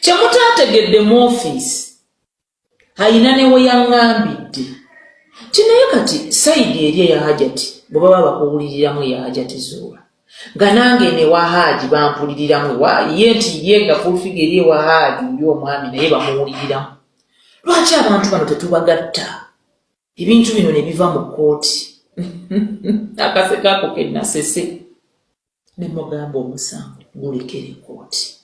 Kyamutaategeddemu office ayina ne we yaŋŋambidde kinaye kati sayidi eri eya Hajjati bwe baba bakuwuliriramu eya Hajjati Zuula nga nange ne wa Haji bampuliriramu ye nti ye nga fulfiga eri ewa Haji oli omwami naye bamuwuliriramu. Lwaki abantu bano tetubagatta ebintu bino ne biva mu kkooti akaseko ako kennasese ne mugamba omusango gulekere kkooti.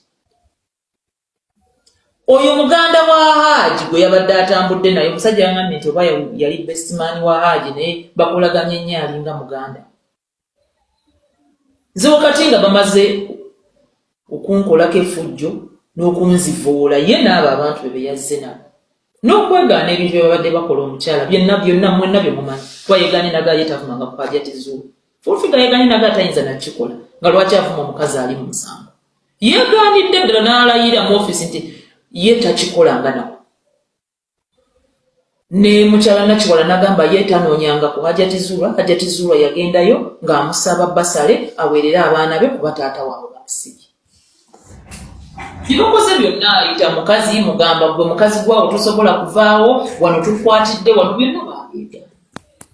Oyo muganda wa Haji gwe yabadde atambudde naye omusajja yangambye nti oba yali bestman wa Haji naye bakolaganye nnyo alinga muganda. Nze wakati nga bamaze okunkolako effujjo n'okunzivoola ye n'abo abantu be yazze nabo n'okwegaana ebintu bye babadde bakola omukyala byonna mwenna bye mumanyi kuba yegaane naga yetavumanga ku Hajjati Zuula. Fulfiga yegaane naga atayinza nakikola nga lwaki avuma omukazi ali mu musango. Yegaanidde ddala n'alayira mu ofisi nti ye takikolanga nako. Ne mukyala Nakiwala nagamba ye tanoonyanga ku Hajjati Zuula. Hajjati Zuula yagendayo ng'amusaba basale aweerere abaana be kuba taata waabwe bamusibye. Byokoze byonna ayita mukazi mugamba gwe mukazi gwawo tosobola kuvaawo wano tukwatidde wano byonna babiga.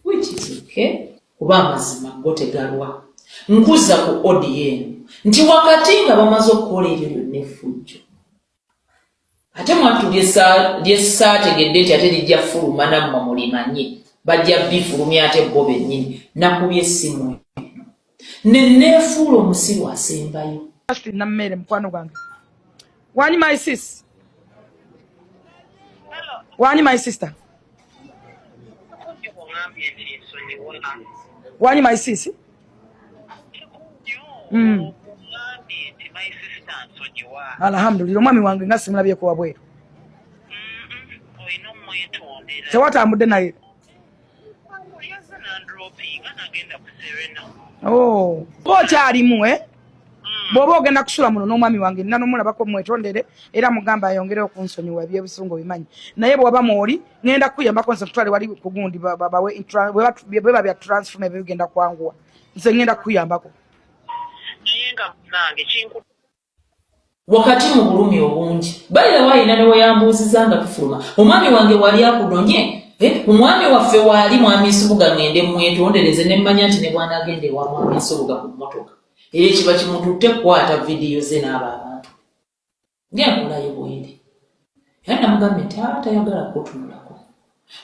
Which is okay kuba amazima go tegalwa. Nkuza ku ODM nti wakati nga bamaze okukola ebyo byonna effujjo ate mwattu lyesaategedde nti ate lijja fuluma nammwe mulimanye bajja bifulumya ate bo bennyini nakubye essimu eno neneefuula omusiru asembayo. Nammere mukwano gwange wani my sis wani my sister wani my sis alhamdulillah omwami wange nga simulabyeko wabweru tewatambudde naye okyalimu bw'oba ogenda kusula muno n'omwami wange nina n'omulabako mwetondere era mugamba ayongere okunsonyiwa ebyebusungu bimanyi naye bw'oba mwoli ngenda kuyambako nze kutwale wali ku gundi bwe babya transform ebyo bigenda kwanguwa nze ngenda kuyambako wakati mu bulumi obungi balira wayina ne weyambuuziza nga tufuluma omwami wange wali akudonye omwami waffe waali mwami Nsubuga ngende mwetondereze ne mmanya nti ne bwana agende wa mwami Nsubuga ku mmotoka era ekiba kimututte kukwata vidiyo ze n'abo abantu ngenkulayo bweri era namugambye nti tayagala kutunulako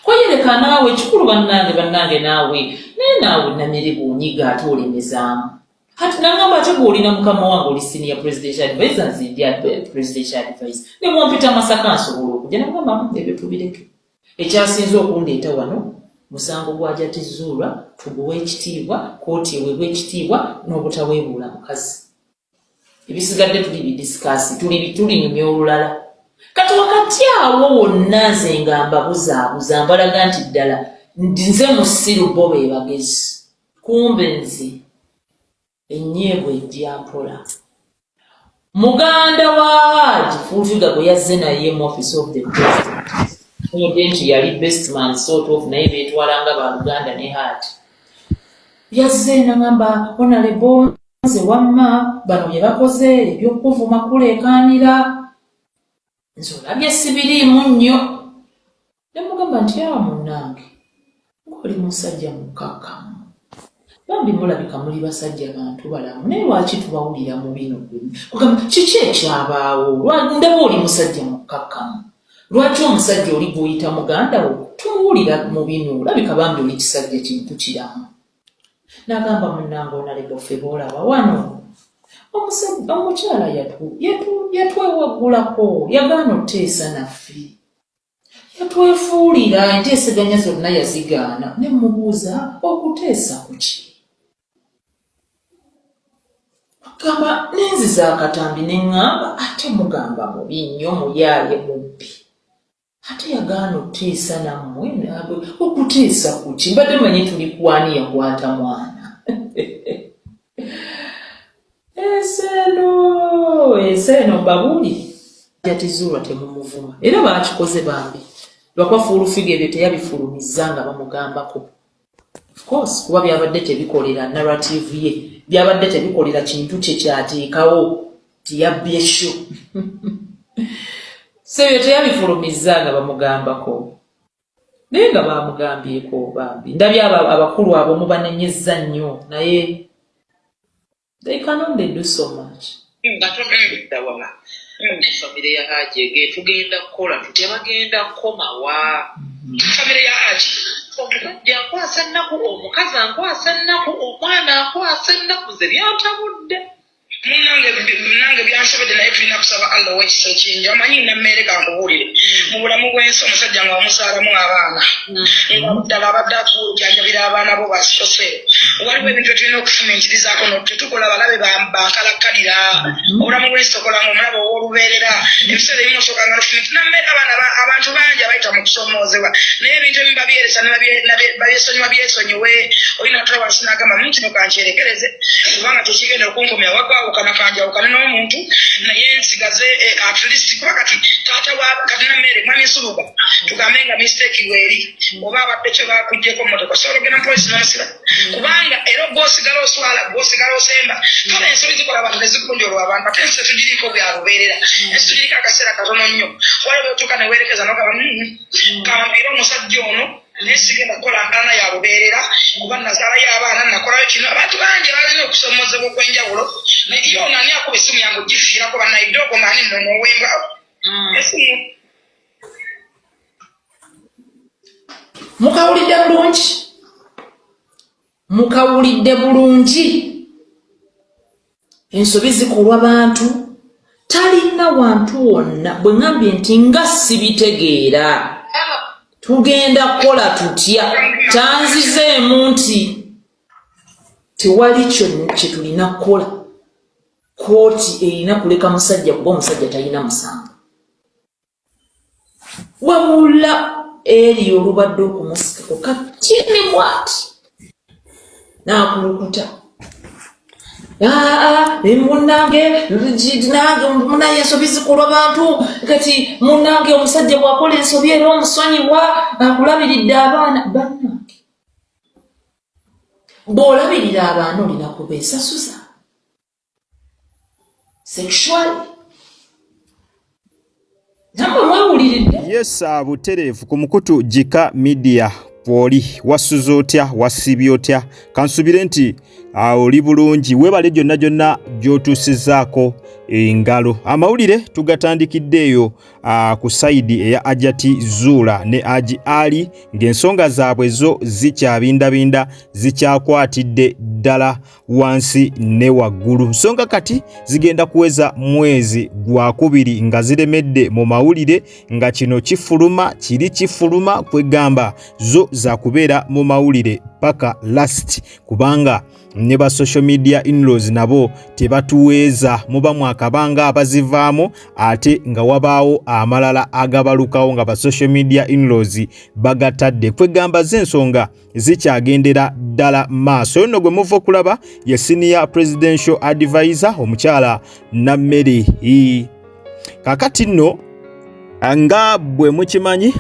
kweyereka naawe kikulu bannange naawe naye naawe namere bunyiga ate olemezaamu hati nangamba ate bw'olina mukama wange oli senior presidential advisor nzindya presidential advisor ne bwompita Masaka nsobola okujja namugamba ebyo tubireke ekyasinze okundeeta wano musango gwa Hajjati Zuula tuguwe ekitiibwa kooti eweebwa ekitiibwa n'obutaweebuula mukazi ebisigadde tuli bidisikaasi tulinyumya olulala kati wakati awo wonna nze nga mbabuzaabuza mbalaga nti ddala nze musiru bo be bagezi kumbe nze ennyebwa ejja mpola muganda wa Haji Fulfiga gwe yazze naye mu office of the president nti yali bestman sort of naye beetwalanga baluganda ne Haji yazze nagamba honorable nze wamma bano bye bakoze ebyokuvuma kuleekaanira nze olabye sibiriimu nnyo ne mugamba nti munnange ng'oli musajja mukkakkamu bambi mulabika muli basajja bantu balamu naye lwaki tubawulira mu bino kugamba kiki ekyabaawo ndaba oli musajja mukkakkamu lwaki omusajja oli gw'oyita muganda wo tumuwulira mu bino olabika bambi oli kisajja kintu kiramu n'agamba munnange onaleka ffe boolaba wano omukyala yatwewaggulako yagaana oteesa naffe yatwefuulira enteeseganya zonna yazigaana ne mubuuza okuteesa ku ki gamba nenziza akatambi neŋŋamba ate mugamba mubi nnyo muyaaye mubbi ate yagaana oteesa nammwe okuteesa ku ki mbadde manyi tuli kwani yakwata mwana eseeno babuuli Hajjati Zuula temumuvuma era baakikoze bambi lwakwa Fulfiga ebyo teyabifulumiza nga bamugambako of course kuba byabadde tebikolera narrative ye byabadde tebikolera kintu kye kyateekawo tiyabbye sho Sebe teyabifulumiza nga bamugambako. Naye nga bamugambyeko bambi. Ndabye abakulu abo mubanenyezza nnyo naye they can only do so much. Family ya Haji tugenda kukola tutebagenda komawa. Family ya Haji omusajja akwasa ennaku, omukazi akwasa ennaku, omwana akwasa ennaku ze byantabudde. Munange byansobedde naye tulina kusaba Allah w'ekisa kingi. Omanyi nammere kankubuulire mu bulamu bw'ensi omusajja nga wamusaalamu abaana nga ddala abadde atujjanjabira abaana bo basose. Waliwo ebintu tulina okufumintirizaako tetukola balabe bankalakkalira. Obulamu bw'ensi tokolanga omulaba ow'olubeerera. Ebiseera ebimu osokanga nofumiti nammere abantu bangi abayita mu kusomoozebwa naye ebintu ebimu babyeresa babyesonyiwa byesonyiwe. Olina atula wansi n'agamba kino kankyerekereze kubanga tekigenda okunkomya waggwawo kana kanjawukana n'omuntu naye nsigaze at least kuba kati taata wa kati nammere mwami Nsuluba tugambe nga mistake weri oba abadde kye bakugyeko mmotoka sobola ogenda poliisi n'omusira kubanga era gw'osigala oswala gw'osigala osemba kale ensobi zikola abantu nezikunjolwa abantu ate ensi tugiriko byalubeerera ensi tugiriko akaseera katono nnyo waliwo otuuka ne weerekeza n'ogamba era omusajja ono nesigenda kukola nkana ya lubeerera kuba nazaala y'abaana nakolayo kino abantu bangi balina okusomoozebwa okwenjawulo naye ono ani akuba essimu yange ogifiirako bannayidde ogomani nno n'owembwawo esimu mukawulidde bulungi ensobi zikolwa bantu talina wantu wonna bwe ngambye nti nga sibitegeera tugenda kukola tutya tanzizeemu nti tewali kye tulina kukola kooti erina kuleka musajja kuba omusajja talina musango wabula eri olubadde okumusikako kakini bwati n'akulukuta munange ensobi zikolwa bantu kati munange omusajja bw'akola ensobi era omusonyiwa akulabiridde abaana bannange bw'olabirira abaana olina kubeesasuza sexually namwe mwewuliridde. Yes, butereevu ku mukutu Jika Media poli wasuza otya wasibye otya kansubire nti oli bulungi webale gyonna gyonna gy'otuusizaako engalo. Amawulire tugatandikiddeeyo ku sayidi eya Hajjati Zuula ne Haji Ali ng'ensonga zaabwe zo zikyabindabinda zikyakwatidde ddala wansi ne waggulu. Nsonga kati zigenda kuweza mwezi gwa kubiri nga ziremedde mu mawulire nga kino kifuluma kiri kifuluma kwegamba zo za kubeera mu mawulire paka last kubanga ne ba social media in-laws nabo tebatuweeza muba mwakabanga abazivaamu ate nga wabaawo amalala agabalukawo nga ba social media in-laws bagatadde kwegamba z'ensonga zikyagendera ddala maaso. Nno gwe muva okulaba ye senior presidential advisor omukyala Nammere. Kakati nno nga bwe mukimanyi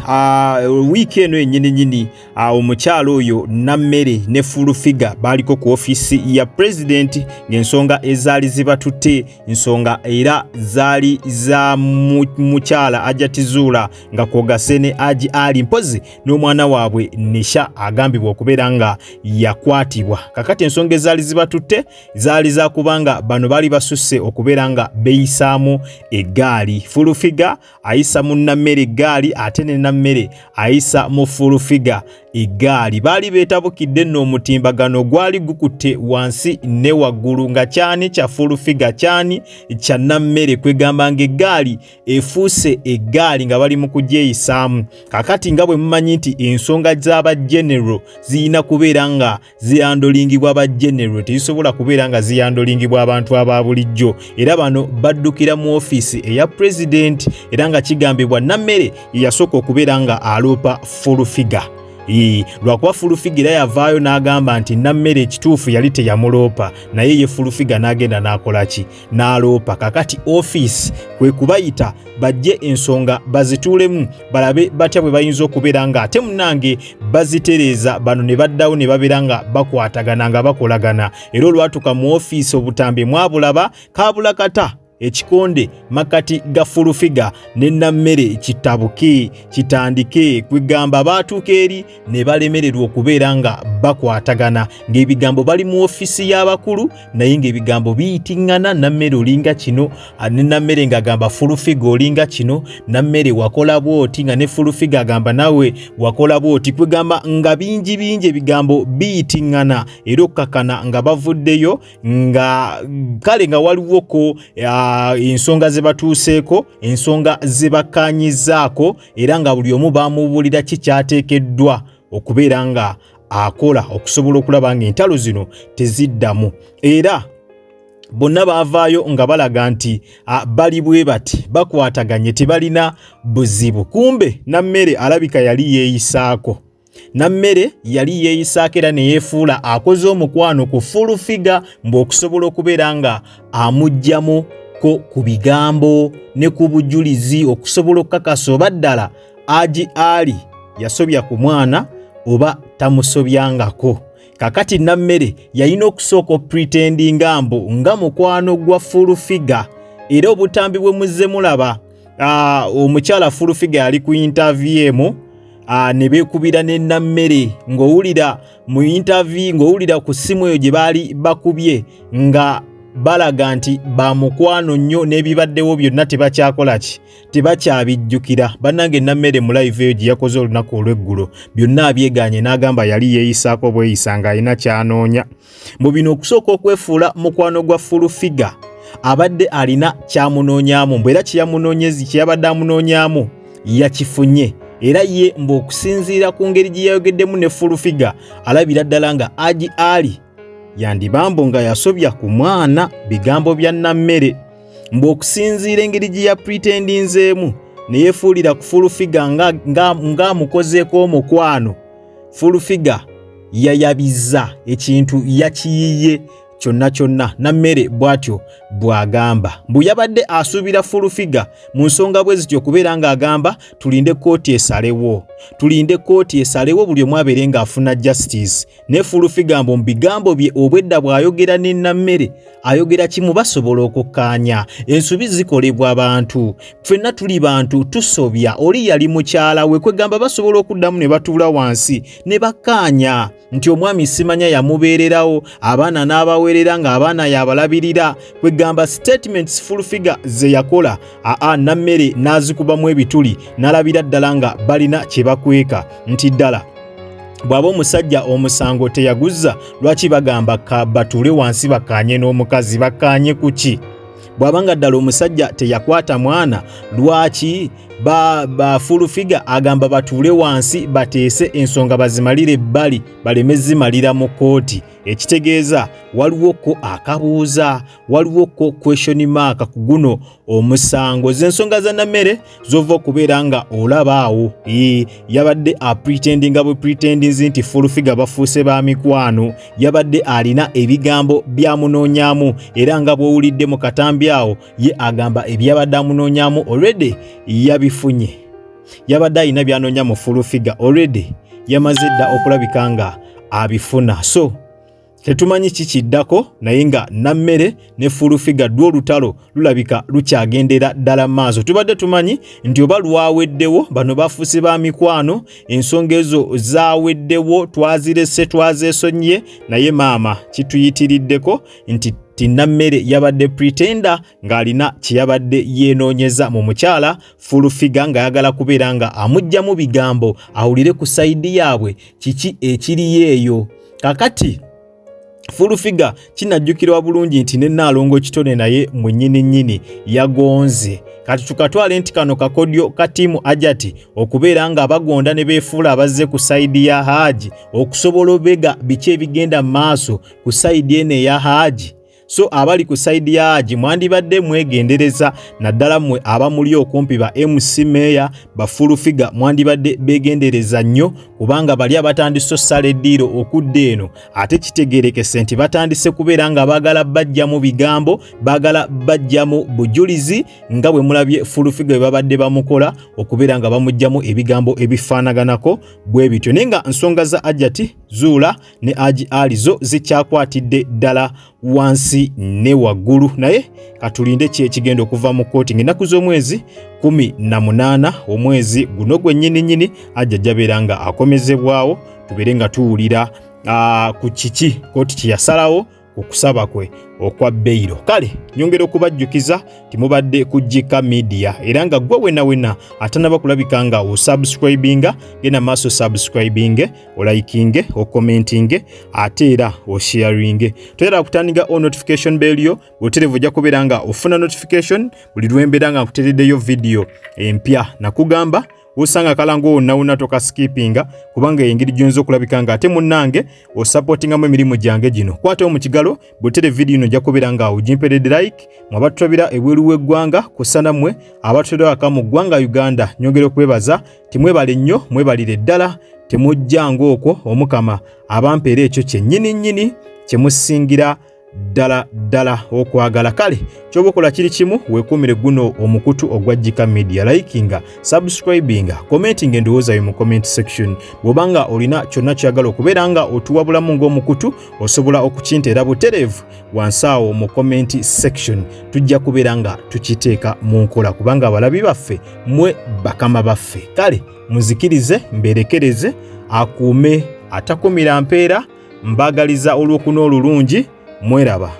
wiiki eno ennyini omukyalo oyo Nammere ne full figure baliko ku office ya president ng'ensonga ezaali zibatutte nsonga era zaali za mukyala Hajjati Zuula nga kwogase ne Haji Ali mpozi n'omwana waabwe Nisha agambibwa okubeera nga yakwatibwa. Kakati ensonga ezaali zibatutte zaali za kubanga bano baali basusse okubeera nga beeyisaamu eggaali. Full figure ayisa mu Nammere eggaali ate ne Nammere ayisa mu full figure eggaali. Baali beetabukidde nno omutimbagano gwali gukutte wansi ne waggulu nga kyani kya full figure kyani kya Nammere kwegamba nga eggaali efuuse eggaali nga bali mu kugyeyisaamu. Kakati nga bwe mumanyi nti ensonga z'aba general ziyina kubeera nga ziyandolingibwa aba general tezisobola kubeera nga ziyandolingibwa abantu aba bulijjo era bano baddukira mu office eya president era nga kigambibwa Nammere yasooka okubeera nga aloopa full figure. Lwakuba full figure yavaayo n'agamba nti Nammere ekituufu yali teyamuloopa naye ye full figure n'agenda n'akola ki n'aloopa. Kakati office kwe kubayita bajje ensonga bazituulemu balabe batya bwe bayinza okubeera nga ate munnange bazitereeza bano ne baddawo ne babeera nga bakwatagana nga bakolagana era olwatuka mu office obutambi mwabulaba kaabula kata ekikonde makati ga fulufiga ne nammere kitabuke kitandike kwegamba baatuuka eri ne balemererwa okubeera nga bakwatagana ng'ebigambo bali mu ofisi y'abakulu naye ng'ebigambo biyitiŋŋana nammere olinga kino ne nammere ng'agamba fulufiga olinga kino nammere wakola bw'oti nga ne fulufiga agamba nawe wakola bw'oti kwegamba nga bingi ebigambo biyitiŋŋana era okkakana nga bavuddeyo nga kale nga waliwoko ensonga ze batuuseeko ensonga ze bakkaanyizaako era nga buli omu baamubuulira kikyateekeddwa okubeera nga akola okusobola okulaba ng'entalo zino teziddamu era bonna baavaayo nga balaga nti bali bwe bati bakwataganye tebalina buzibu kumbe nammere alabika yali yeeyisaako nammere yali yeeyisaako era ne yeefuula akoze omukwano ku fulufiga mb'okusobola okubeera nga amuggyamo ko ku bigambo ne ku bujulizi okusobola okukakasa oba ddala Haji Ali yasobya ku mwana oba tamusobyangako. Kakati nammere yalina okusooka pretendinga mbu nga mukwano gwa fulufiga era obutambi bwe muzze mulaba omukyala fulufiga yali ku interview ne beekubira ne nammere ng'owulira mu interview ng'owulira ku ssimu eyo gye baali bakubye nga balaga nti bamukwano nnyo n'ebibaddewo byonna tebakyabijjukira bannange nammere mu live eyo gye yakoze olunaku olw'eggulo byonna abyeganye n'agamba yali yeeyisaako bweyisa ng'alina kyanoonya mu bino okusooka okwefuula mukwano gwa fulufiga abadde alina kyamunoonyaamu mbwera kyeyabadde amunoonyaamu yakifunye era ye mb'okusinziira ku ngeri gye yayogeddemu ne fulufiga alabira ddala nga Haji Ali yandibambo nga yasobya ku mwana bigambo bya nammere mb'okusinziira engeri gye yapretendinzeemu ne yeefuulira ku fulufiga ng'amukozeeko omukwano fulufiga yayabizza ekintu yakiyiye kyonna nammere bw'atyo bw'agamba mbu yabadde asuubira fulufiga mu nsonga bwe zityo okubeera ng'agamba tulinde kkooti esalewo buli omu abeere ng'afuna justice ne fulufiga mbu mu bigambo bye obwedda bw'ayogera ne nammere ayogera kimu basobola okukkaanya ensobi zikolebwa abantu ffenna tuli bantu tusobya oli yali mukyala we kwegamba basobola okuddamu ne batuula wansi ne bakkaanya nti omwami simanya yamubeererawo abaana n'abaweerera ng'abaana yabalabirira kwegamba statements fulufiga ze yakola nammere n'azikubamu ebituli n'alabira ddala nga balina kye bakweka nti ddala bw'aba omusajja omusango teyaguzza lwaki bagamba batuule wansi bakkaanye n'omukazi bakkaanye ku ki bw'abanga ddala omusajja teyakwata mwana lwaki fulufiga agamba batuule wansi bateese ensonga bazimalire ebbali baleme zimalira mu kkooti ekitegeeza waliwoko akabuuza waliwoko question mark ku guno omusango z'ensonga za nammere zova okubeera nga olaba awo yabadde apretendinga bwe pretendinzi nti fulufiga bafuuse ba mikwano yabadde alina ebigambo byamunoonyaamu era nga bw'owulidde mu katambi awo ye agamba ebyabadde amunoonyaamu already yabifunye yabadde alina byanoonya mu fulufiga already yamaze dda okulabika nga abifuna so tetumanyi kikiddako naye nga nammere ne fulufiga dwo olutalo lulabika lukyagendera ddala maaso tubadde tumanyi nti oba lwaweddewo bano bafuuse ba mikwano ensonga ezo zaaweddewo twazirese twazeesonye naye maama kituyitiriddeko nti nammere yabadde pretender ng'alina kye yabadde yeenoonyeza mu mukyala fulufiga ng'ayagala kubeera nga amuggyamu bigambo awulire ku sayidi yaabwe kiki ekiriyo eyo kakati fulufiga kinajjukirwa bulungi nti ne Nnaalongo Kitone naye mwennyini yagonze kati tukatwale nti kano kakodyo ka ttiimu Hajjati okubeera nga bagonda ne beefuula abazze ku sayidi ya Haji okusobola obega biki ebigenda mu maaso ku sayidi eno eya Haji so abali ku sayidi ya Haji mwandibadde mwegendereza naddala mmwe abamuli okumpi ba MC Meya ba fulufiga mwandibadde begendereza nnyo kubanga bali abatandise ossala eddiiro okudda eno ate kitegeerekese nti batandise kubeera nga baagala bajjamu bigambo baagala bajjamu bujulizi nga bwe mulabye fulufiga bwe babadde bamukola okubeera nga bamuggyamu ebigambo ebifaanaganako bwe bityo naye nga nsonga za Hajjati Zuula ne Haji Ali zo zikyakwatidde ddala wansi wansi ne waggulu naye katulinde kyekigenda okuva mu kooti ng'ennaku z'omwezi 18 omwezi guno gwennyini ajja beera nga akomezebwawo tubeere nga tuwulira ku kiki kooti kyeyasalawo okusaba kwe okwa beyiro. Kale nyongera okubajjukiza timubadde ku Jika Media era nga gwe wena atanaba kulabika nga osubscribinga genda maaso subscribinge olikinge okommentinge ate era osharinge toyera kutandika o notification bell yo bwoterevu ojja kubeera nga ofuna notification buli lwembeera nga nkutereddeyo video empya nakugamba usanga kalango wonna toka skippinga kubanga engeri gyonzo kulabika nga ate munnange o supportinga mu emirimu gyange gino kwata mu kigalo botere video ino jja kubeera nga ojimperedde like mwabatulabira ebweru w'eggwanga kusana mmwe abatulabira aka mu ggwanga Uganda nyongera okwebaza timwebale nnyo mwebalire ddala temujjanga okwo omukama abampeera ekyo kyennyini kyemusingira dala okwagala. Kale kyobokola kiri kimu wekumire guno omukutu ogwa Jika Media likinga subscribinga commenting endowooza yo mu comment section bwobanga olina kyonna kyagala okubeera nga otuwabulamu ng'omukutu osobola okukinteera butereevu wansaawo mu comment section tujja kubeera nga tukiteeka mu nkola kubanga abalabi baffe mwe bakama baffe. Kale muzikirize mberekereze akuume atakumira mpeera mbagaliza olw'okuna olulungi mweraba.